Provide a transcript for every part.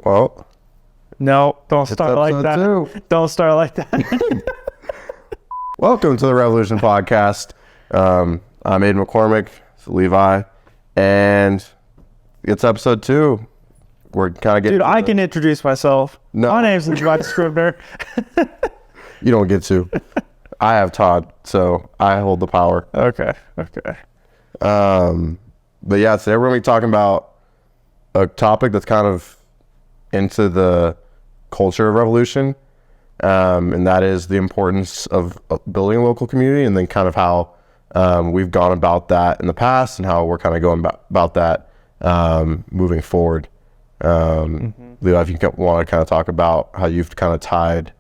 Well, no, don't start like that. 2. Don't start like that. Welcome to the Revlutn Podcast. I'm Aidan McCormick, Levi, and it's episode 2. We're kind of getting... Dude, I can introduce myself. No. My name's Levi Scrivner. You don't get to. I have Todd, so I hold the power. Okay. But yeah, today we're going to be talking about a topic that's kind of into the culture of Revlutn, and that is the importance of building a local community, and then kind of how we've gone about that in the past and how we're kind of going about that moving forward. Levi, if you want to kind of talk about how you've kind of tied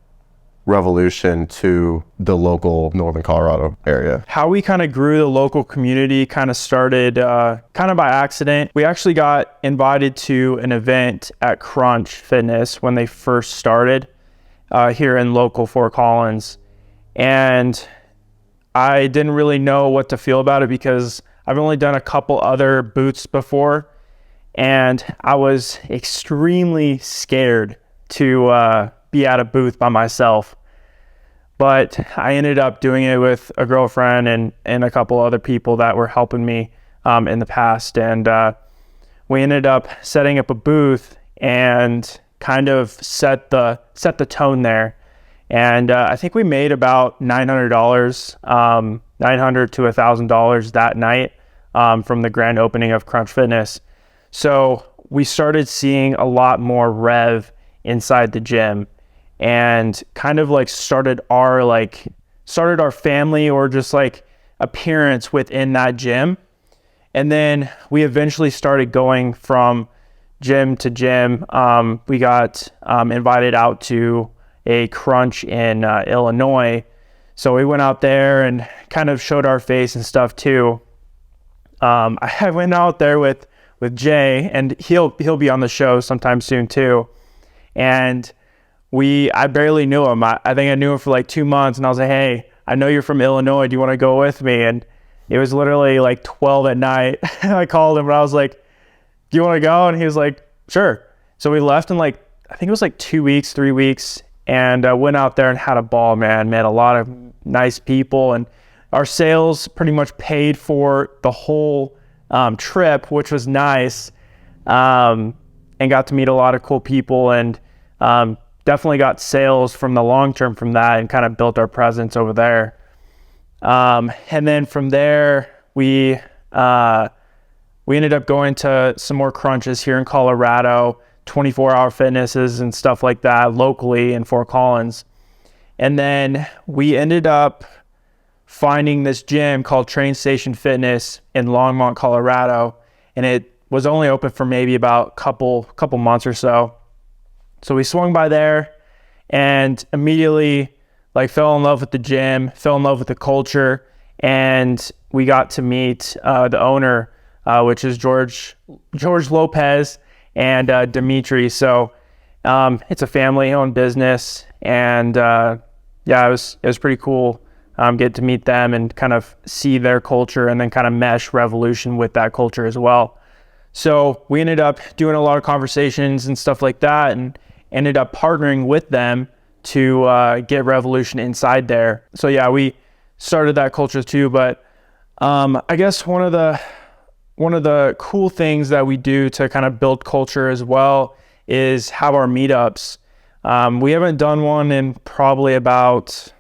Revlutn to the local Northern Colorado area. How we kind of grew the local community kind of started kind of by accident. We actually got invited to an event at Crunch Fitness when they first started here in local Fort Collins. And I didn't really know what to feel about it because I've only done a couple other booths before. And I was extremely scared to be at a booth by myself. But I ended up doing it with a girlfriend and a couple other people that were helping me in the past. And we ended up setting up a booth and kind of set the tone there. And I think we made about $900 to $1,000 that night from the grand opening of Crunch Fitness. So we started seeing a lot more rev inside the gym, and kind of like started our family or just like appearance within that gym. And then we eventually started going from gym to gym. We got invited out to a Crunch in Illinois. So we went out there and kind of showed our face and stuff too. I went out there with Jay, and he'll be on the show sometime soon too. And I barely knew him. I think I knew him for like 2 months, and I was like, hey, I know you're from Illinois. Do you want to go with me? And it was literally like 12 at night. I called him and I was like, do you want to go? And he was like, sure. So we left in I think it was like 2 weeks, 3 weeks, and went out there and had a ball, man. Met a lot of nice people, and our sales pretty much paid for the whole trip, which was nice, and got to meet a lot of cool people, and definitely got sales from the long term from that, and kind of built our presence over there. And then from there, we ended up going to some more crunches here in Colorado, 24-hour fitnesses and stuff like that locally in Fort Collins. And then we ended up finding this gym called Train Station Fitness in Longmont, Colorado, and it was only open for maybe about couple months or so. So we swung by there and immediately fell in love with the gym, fell in love with the culture, and we got to meet the owner, which is George Lopez and Dimitri. So it's a family-owned business, and it was pretty cool. Get to meet them and kind of see their culture, and then kind of mesh Revlutn with that culture as well. So we ended up doing a lot of conversations and stuff like that, and ended up partnering with them to get Revlutn inside there. So yeah, we started that culture too. But I guess one of the cool things that we do to kind of build culture as well is have our meetups. We haven't done one in probably about,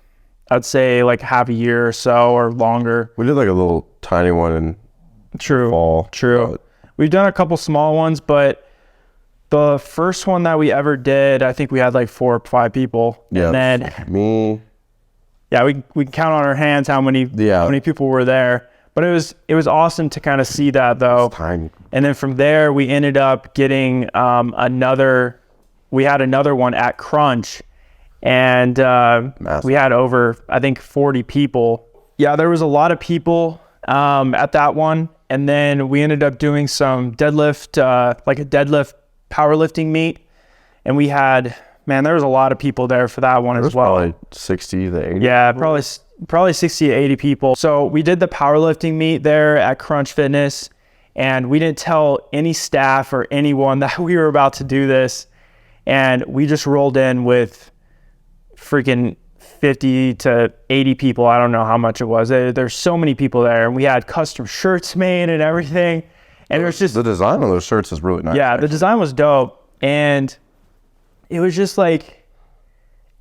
I'd say half a year or so, or longer. We did a little tiny one in fall. True. We've done a couple small ones, but the first one that we ever did, I think we had 4 or 5 people. Yeah. And then me. Yeah, we can count on our hands how many people were there. But it was awesome to kind of see that though. It's tiny. And then from there we ended up getting another one at Crunch. And we had over, I think, 40 people. Yeah, there was a lot of people at that one. And then we ended up doing some deadlift, a deadlift powerlifting meet. And we had, there was a lot of people there for that one as well. Probably 60 to 80. Yeah, probably 60 to 80 people. So we did the powerlifting meet there at Crunch Fitness, and we didn't tell any staff or anyone that we were about to do this. And we just rolled in with freaking 50 to 80 people. I don't know how much it was. There's so many people there, and we had custom shirts made and everything. And it was just, the design on those shirts is really nice. yeah, the design was dope. And it was just like,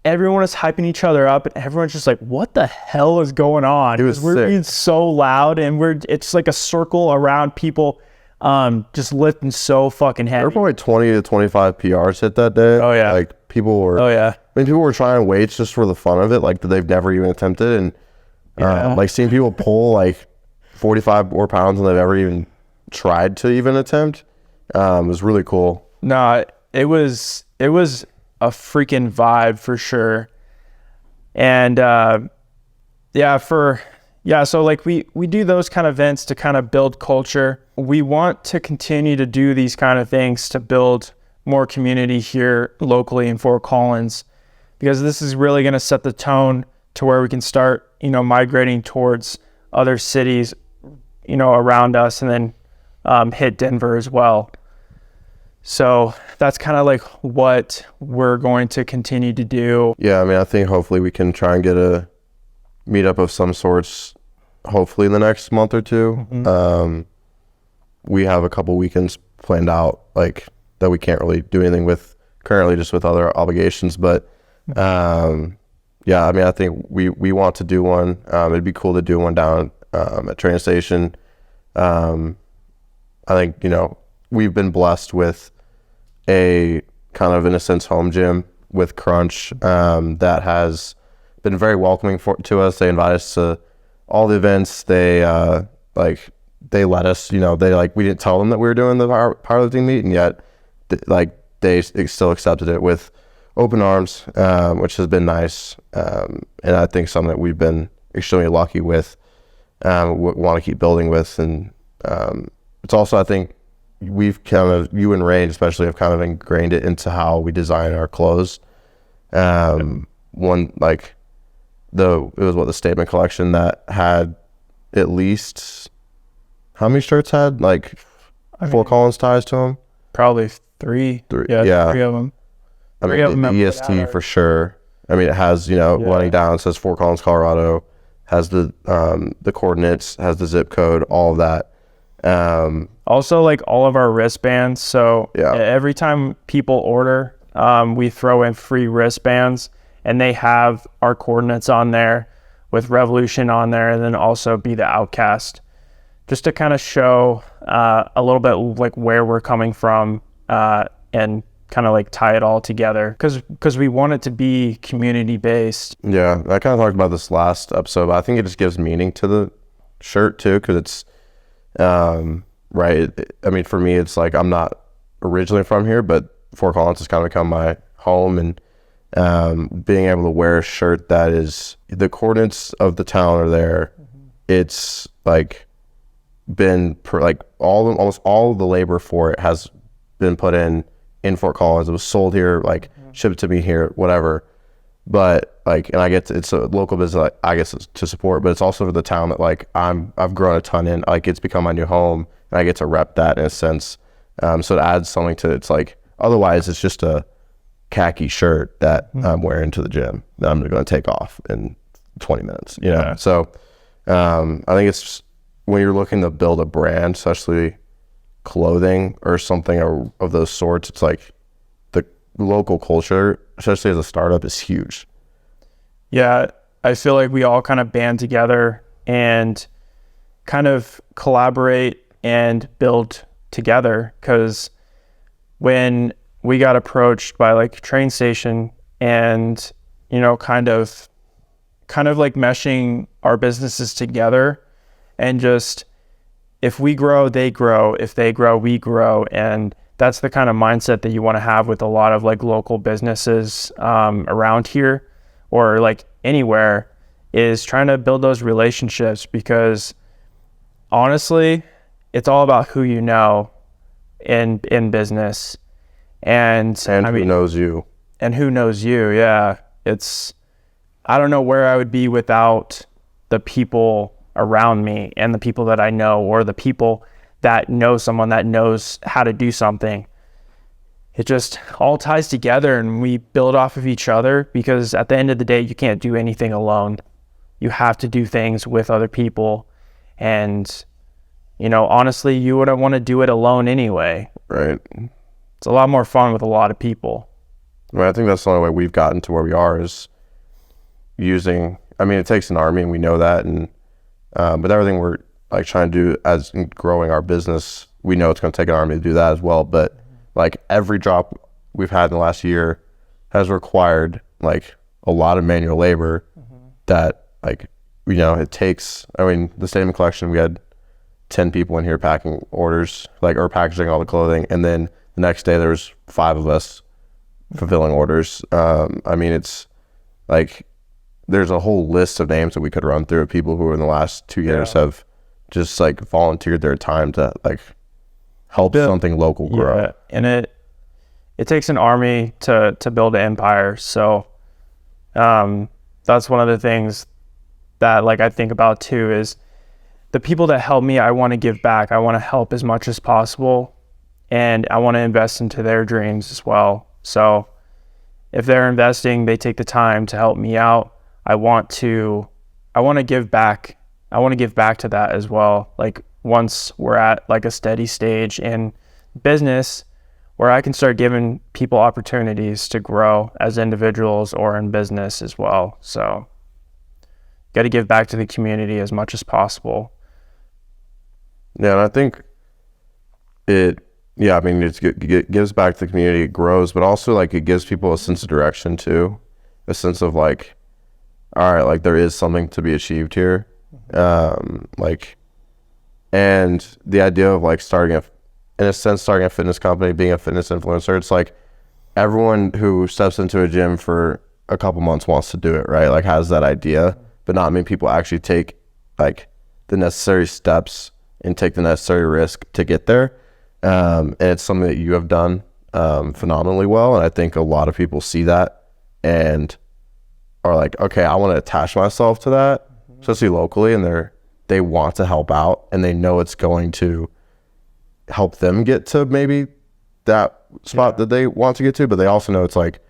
everyone was hyping each other up, and everyone's just like, what the hell is going on? It was we're sick. being so loud, and it's like a circle around people just lifting so fucking There were heavy. probably 20 to 25 PRs hit that day. Oh, yeah. Like people were, Oh yeah. I mean, people were trying weights just for the fun of it, like that they've never even attempted. And Yeah. like seeing people pull like 45 more pounds than they've ever even tried to even attempt was really cool. No, it was a freaking vibe for sure. And so like we do those kind of events to kind of build culture. We want to continue to do these kind of things to build more community here locally in Fort Collins, because this is really going to set the tone to where we can start, migrating towards other cities, around us, and then hit Denver as well. So that's kind of like what we're going to continue to do. Yeah, I mean, I think hopefully we can try and get a meetup of some sorts, hopefully in the next month or two. Mm-hmm. We have a couple weekends planned out, like that we can't really do anything with currently, just with other obligations. But yeah, I mean, I think we want to do one. It'd be cool to do one down at train station. I think, we've been blessed with a kind of, in a sense, home gym with Crunch that has been very welcoming to us. They invite us to all the events. They they let us, we didn't tell them that we were doing the powerlifting meet, and yet they still accepted it with open arms, which has been nice. And I think something that we've been extremely lucky with, want to keep building with. And it's also, I think, we've kind of, you and Ray especially, have kind of ingrained it into how we design our clothes. It was the statement collection that had at least, how many shirts had Fort Collins ties to them? Probably three. Yeah. 3 of them. I mean, the EST for sure. I mean, it has, running down, it says Fort Collins, Colorado, has the coordinates, has the zip code, all of that. Also, all of our wristbands. So every time people order, we throw in free wristbands, and they have our coordinates on there with Revlutn on there, and then also Be the Outcast, just to kind of show a little bit where we're coming from, and kind of tie it all together, because we want it to be community based. Yeah, I kind of talked about this last episode, but I think it just gives meaning to the shirt too, because it's right. I mean, for me, it's I'm not originally from here, but Fort Collins has kind of become my home, and being able to wear a shirt that is, the coordinates of the town are there. Mm-hmm. It's been almost all of the labor for it has been put in Fort Collins. It was sold here, shipped to me here, whatever. But and I get to, it's a local business, I guess, to support, but it's also for the town that I've grown a ton in. It's become my new home, and I get to rep that in a sense. So it adds something to it. It's otherwise it's just a khaki shirt that I'm wearing to the gym that I'm going to take off in 20 minutes. Yeah. So I think it's, when you're looking to build a brand, especially clothing or something of those sorts, it's the local culture, especially as a startup, is huge. Yeah, I feel like we all kind of band together and kind of collaborate and build together, because when we got approached by train station and kind of meshing our businesses together, and just, if we grow, they grow, if they grow, we grow. And that's the kind of mindset that you want to have with a lot of local businesses around here, or anywhere, is trying to build those relationships, because honestly, it's all about who you know in business. And who knows you. And who knows you, yeah. I don't know where I would be without the people around me, and the people that I know, or the people that know someone that knows how to do something. it just all ties together, and we build off of each other, because at the end of the day, you can't do anything alone. You have to do things with other people. And, you know, honestly, you wouldn't want to do it alone anyway. Right. It's a lot more fun with a lot of people. I mean, I think that's the only way we've gotten to where we are is using, I mean, it takes an army, and we know that. And, but everything we're like trying to do as in growing our business, we know it's going to take an army to do that as well. But like every drop we've had in the last year has required like a lot of manual labor that, like, you know, it takes, I mean, the statement collection, we had 10 people in here packing orders, like, or packaging all the clothing. And then the next day there was 5 of us fulfilling orders. I mean, it's like, there's a whole list of names that we could run through of people who in the last 2 years have just like volunteered their time to like help something local grow. Yeah. And it takes an army to build an empire. So that's one of the things that like I think about too, is the people that help me, I want to give back. I want to help as much as possible, and I want to invest into their dreams as well. So if they're investing, they take the time to help me out. I want to give back. I want to give back to that as well. Like once we're at like a steady stage in business where I can start giving people opportunities to grow as individuals or in business as well. So got to give back to the community as much as possible. Yeah, and I think it gives back to the community, it grows, but also like it gives people a sense of direction too, a sense of like, all right, like there is something to be achieved here. Like, and the idea of like starting a fitness company, being a fitness influencer, it's like everyone who steps into a gym for a couple months wants to do it, right? Like has that idea, but not many people actually take like the necessary steps and take the necessary risk to get there. And it's something that you have done phenomenally well. And I think a lot of people see that and are like, okay, I want to attach myself to that, especially locally, and they want to help out, and they know it's going to help them get to maybe that spot that they want to get to, but they also know it's like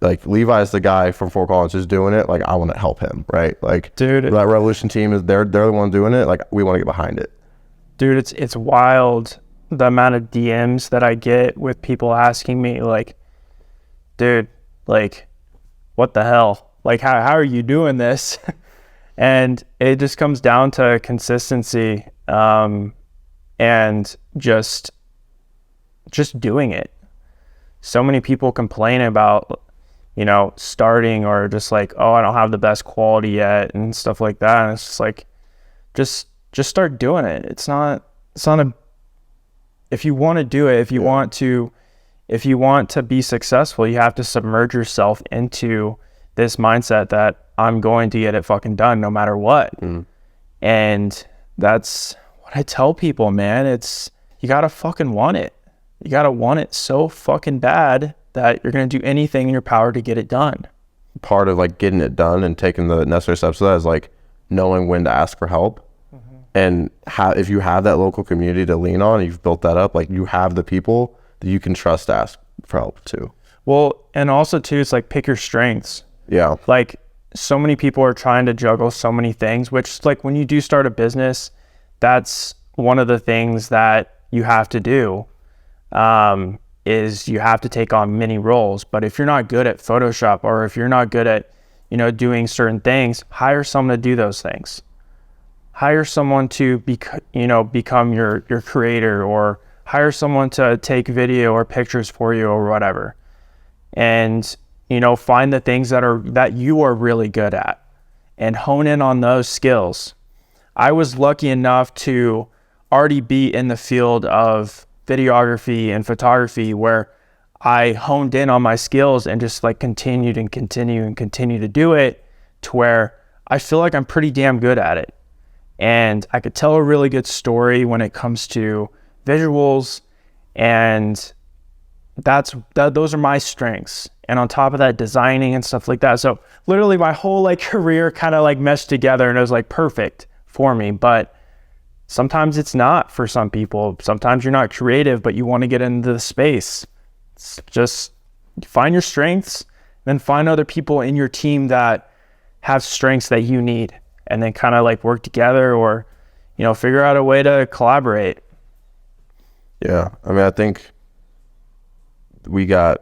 Levi's the guy from Fort Collins who's doing it. Like I want to help him, right? Like, dude, that Revlutn team is they're the one doing it. Like we want to get behind it. Dude, it's wild the amount of DMs that I get with people asking me like, dude, like what the hell? Like how are you doing this? And it just comes down to consistency and just doing it. So many people complain about, you know, starting or just like, oh, I don't have the best quality yet and stuff like that. And it's just like, just start doing it. It's not if you want to do it, if you want to be successful, you have to submerge yourself into this mindset that I'm going to get it fucking done no matter what. And that's what I tell people, man. It's, you gotta fucking want it. You gotta want it so fucking bad that you're gonna do anything in your power to get it done. Part of like getting it done and taking the necessary steps to that is like knowing when to ask for help. And if you have that local community to lean on, you've built that up, like you have the people that you can trust to ask for help too. Well, and also too, it's like pick your strengths. Yeah. Like so many people are trying to juggle so many things, which like when you do start a business, that's one of the things that you have to do, is you have to take on many roles. But if you're not good at Photoshop, or if you're not good at, you know, doing certain things, hire someone to do those things. Hire someone to become your creator, or hire someone to take video or pictures for you or whatever. And, you know, find the things that you are really good at and hone in on those skills. I was lucky enough to already be in the field of videography and photography where I honed in on my skills and just like continue to do it to where I feel like I'm pretty damn good at it. And I could tell a really good story when it comes to visuals, and those are my strengths. And on top of that, designing and stuff like that. So literally my whole like career kind of like meshed together, and it was like perfect for me. But sometimes it's not for some people. Sometimes you're not creative, but you want to get into the space. It's just find your strengths, then find other people in your team that have strengths that you need, and then kind of like work together, or, you know, figure out a way to collaborate. Yeah. I mean, I think we got,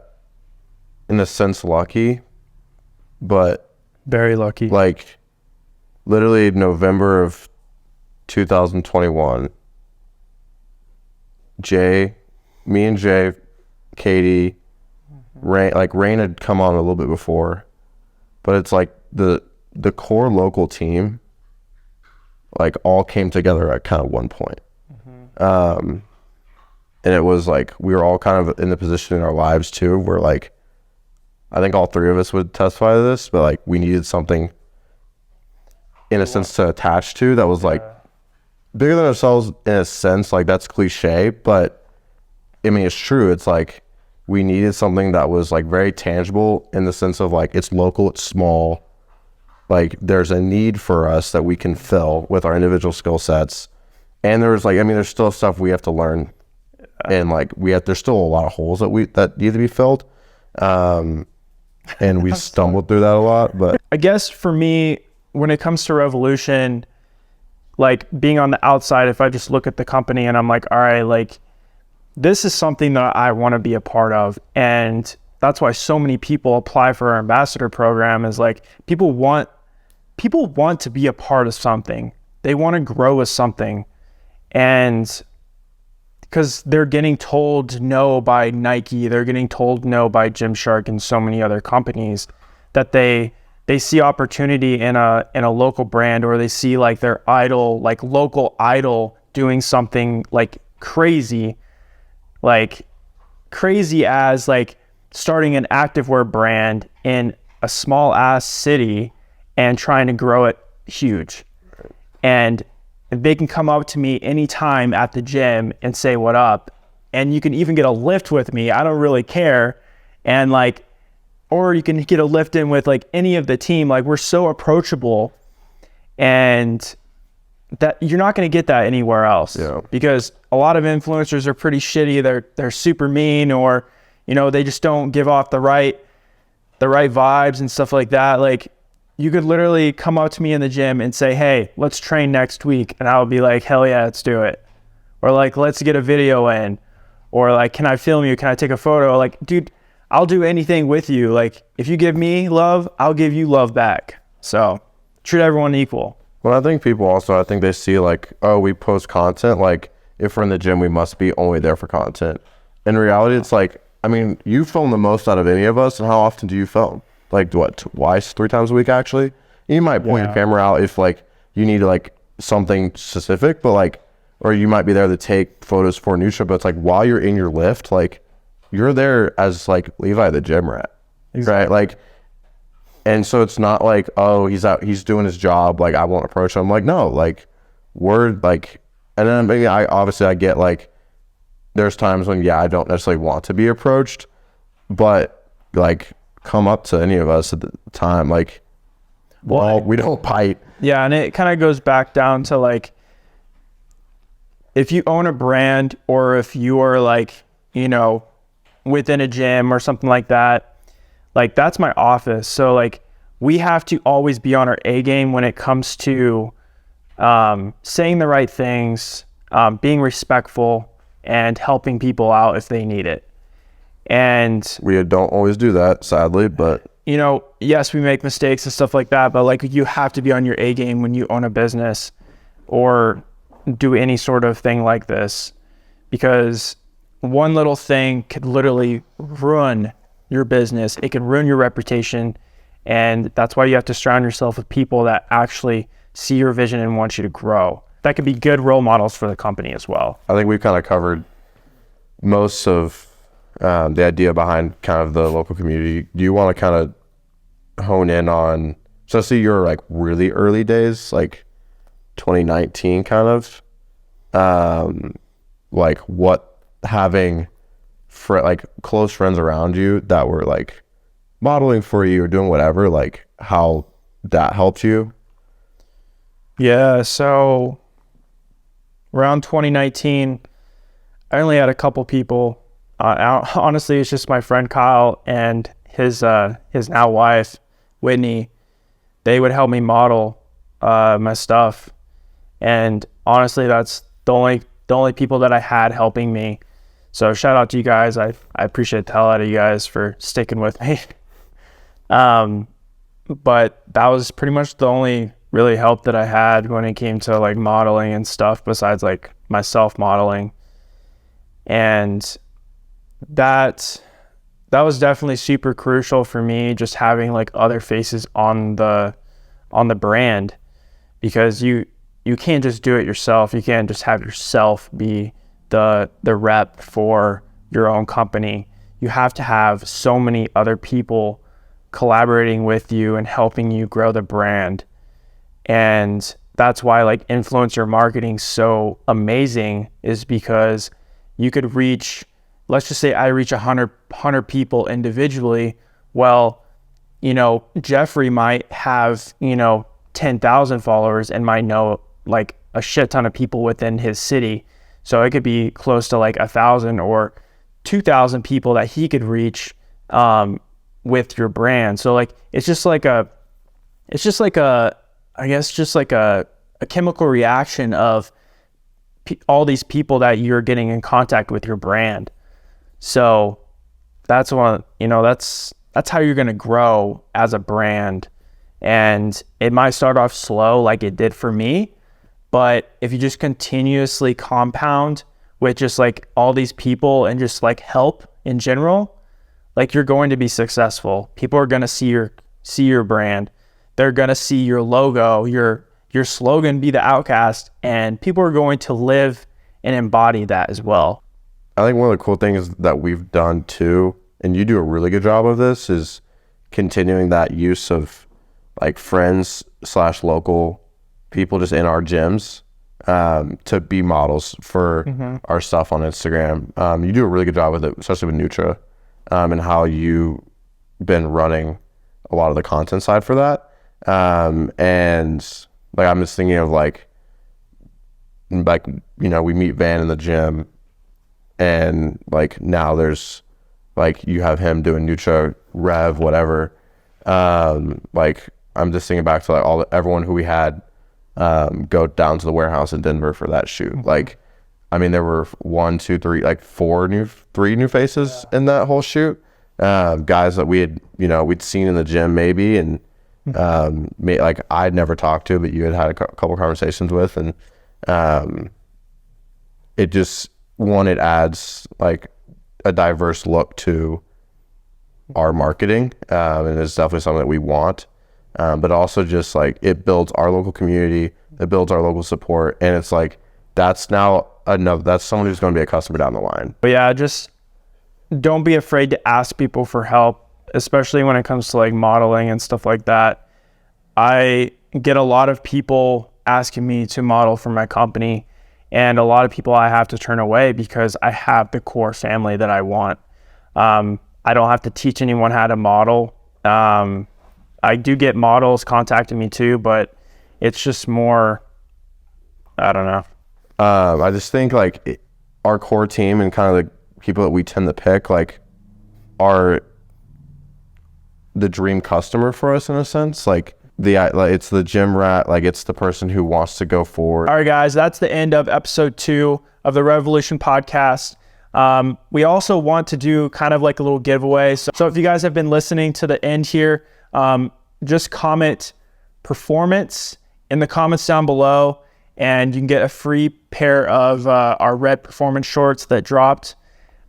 in a sense, lucky, but Very lucky. like literally November of 2021, me and Jay, Katie, Rain had come on a little bit before, but it's like the core local team like all came together at kind of one point. And it was like we were all kind of in the position in our lives too where like I think all three of us would testify to this, but like we needed something in a sense to attach to that was like bigger than ourselves in a sense. Like that's cliche, but I mean it's true. It's like we needed something that was like very tangible in the sense of like it's local, it's small, like there's a need for us that we can fill with our individual skill sets. And there's like, I mean, there's still stuff we have to learn, and like there's still a lot of holes that need to be filled, and we stumbled through that a lot. But I guess for me, when it comes to Revlutn, like being on the outside, if I just look at the company and I'm like, all right, like this is something that I want to be a part of, and that's why so many people apply for our ambassador program. Is like people want to be a part of something. They want to grow with something, and because they're getting told no by Nike, they're getting told no by Gymshark and so many other companies, that they see opportunity in a local brand, or they see like their idol, like local idol, doing something like crazy as like starting an activewear brand in a small ass city and trying to grow it huge. And they can come up to me anytime at the gym and say, what up? And you can even get a lift with me. I don't really care. And like, or you can get a lift in with like any of the team. Like we're so approachable, and that you're not going to get that anywhere else. Yeah. Because a lot of influencers are pretty shitty. They're super mean, or, you know, they just don't give off the right vibes and stuff like that. Like you could literally come up to me in the gym and say, hey, let's train next week. And I would be like, hell yeah, let's do it. Or like, let's get a video in, or like, can I film you? Can I take a photo? Like, dude, I'll do anything with you. Like if you give me love, I'll give you love back. So treat everyone equal. well, I think people also, I think they see like, oh, we post content. Like if we're in the gym, we must be only there for content. In reality, it's like, I mean, you film the most out of any of us, and how often do you film? Like what, twice, 3 times a week actually? You might point your camera out if like you need like something specific, but like, or you might be there to take photos for Nutra, but it's like while you're in your lift, like you're there as like Levi the gym rat, right? Like, and so it's not like, oh, he's out, he's doing his job, like I won't approach him. Like no, like we're like, and then maybe I get like there's times when I don't necessarily want to be approached, but like come up to any of us at the time, like we don't bite. Yeah, and it kind of goes back down to like, if you own a brand, or if you are like, you know, within a gym or something like that, like that's my office. So like we have to always be on our A game when it comes to saying the right things, being respectful, and helping people out if they need it. And we don't always do that, sadly, but you know, yes, we make mistakes and stuff like that, but like you have to be on your A game when you own a business or do any sort of thing like this, because one little thing could literally ruin your business. It could ruin your reputation. And that's why you have to surround yourself with people that actually see your vision and want you to grow. That could be good role models for the company as well. I think we've kind of covered most of the idea behind kind of the local community. Do you want to kind of hone in on, especially your like really early days, like 2019 kind of, like what having like close friends around you that were like modeling for you or doing whatever, like how that helped you? Yeah, so around 2019, I only had a couple people Honestly, it's just my friend Kyle and his now wife, Whitney. They would help me model my stuff. And honestly, that's the only people that I had helping me. So shout out to you guys. I appreciate the hell out of you guys for sticking with me. But that was pretty much the only really help that I had when it came to like modeling and stuff, besides like myself modeling. And that was definitely super crucial for me, just having like other faces on the brand, because you can't just do it yourself. You can't just have yourself be the rep for your own company. You have to have so many other people collaborating with you and helping you grow the brand. And that's why like influencer marketing is so amazing, is because you could reach, let's just say I reach 100 people individually. Well, Jeffrey might have, 10,000 followers and might know like a shit ton of people within his city. So it could be close to like 1,000 or 2,000 people that he could reach with your brand. So like, it's just like a chemical reaction of all these people that you're getting in contact with your brand. So that's that's how you're going to grow as a brand. And it might start off slow like it did for me, but if you just continuously compound with just like all these people and just like help in general, like you're going to be successful. People are going to see your brand. They're going to see your logo, your slogan be the outcast, and people are going to live and embody that as well. I think one of the cool things that we've done too, and you do a really good job of this, is continuing that use of like friends / local people just in our gyms to be models for our stuff on Instagram. You do a really good job with it, especially with Nutra, and how you've been running a lot of the content side for that. And like, I'm just thinking of like, we meet Van in the gym, and like now there's like, you have him doing Nutra, Rev, whatever. Like, I'm just thinking back to like everyone who we had go down to the warehouse in Denver for that shoot. Like, I mean, there were 1, 2, 3, like 3 new faces in that whole shoot. Guys that we had, we'd seen in the gym maybe, and like I'd never talked to, but you had a couple conversations with, and it adds like a diverse look to our marketing, and it's definitely something that we want, but also just like it builds our local community, it builds our local support, and it's like that's someone who's going to be a customer down the line. But yeah, just don't be afraid to ask people for help, especially when it comes to like modeling and stuff like that. I get a lot of people asking me to model for my company, and a lot of people I have to turn away because I have the core family that I want. I don't have to teach anyone how to model. I do get models contacting me too, but it's just more, I don't know. I just think like our core team and kind of the people that we tend to pick like are the dream customer for us in a sense. Like it's the gym rat, like it's the person who wants to go forward. All right, guys, that's the end of episode 2 of the Revlutn Podcast. We also want to do kind of like a little giveaway. So if you guys have been listening to the end here, just comment performance in the comments down below, and you can get a free pair of our red performance shorts that dropped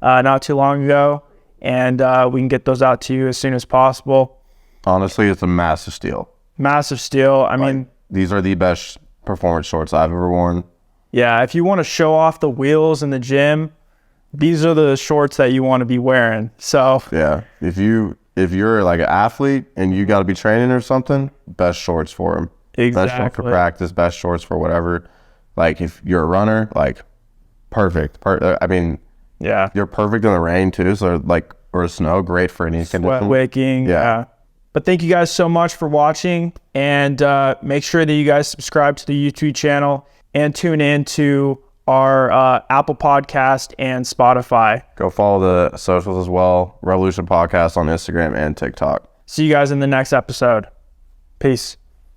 not too long ago, and we can get those out to you as soon as possible. Honestly, it's a massive steal. Massive steal. I mean, these are the best performance shorts I've ever worn. Yeah, if you want to show off the wheels in the gym, these are the shorts that you want to be wearing. So yeah, if you're like an athlete and you got to be training or something, best shorts for them. Exactly. Best shorts for practice, best shorts for whatever. Like if you're a runner, like perfect. I mean, yeah, you're perfect in the rain too. So like, or snow, great for any sweat wicking. Yeah. But thank you guys so much for watching, and make sure that you guys subscribe to the YouTube channel and tune in to our Apple Podcast and Spotify. Go follow the socials as well. Revlutn Podcast on Instagram and TikTok. See you guys in the next episode. Peace.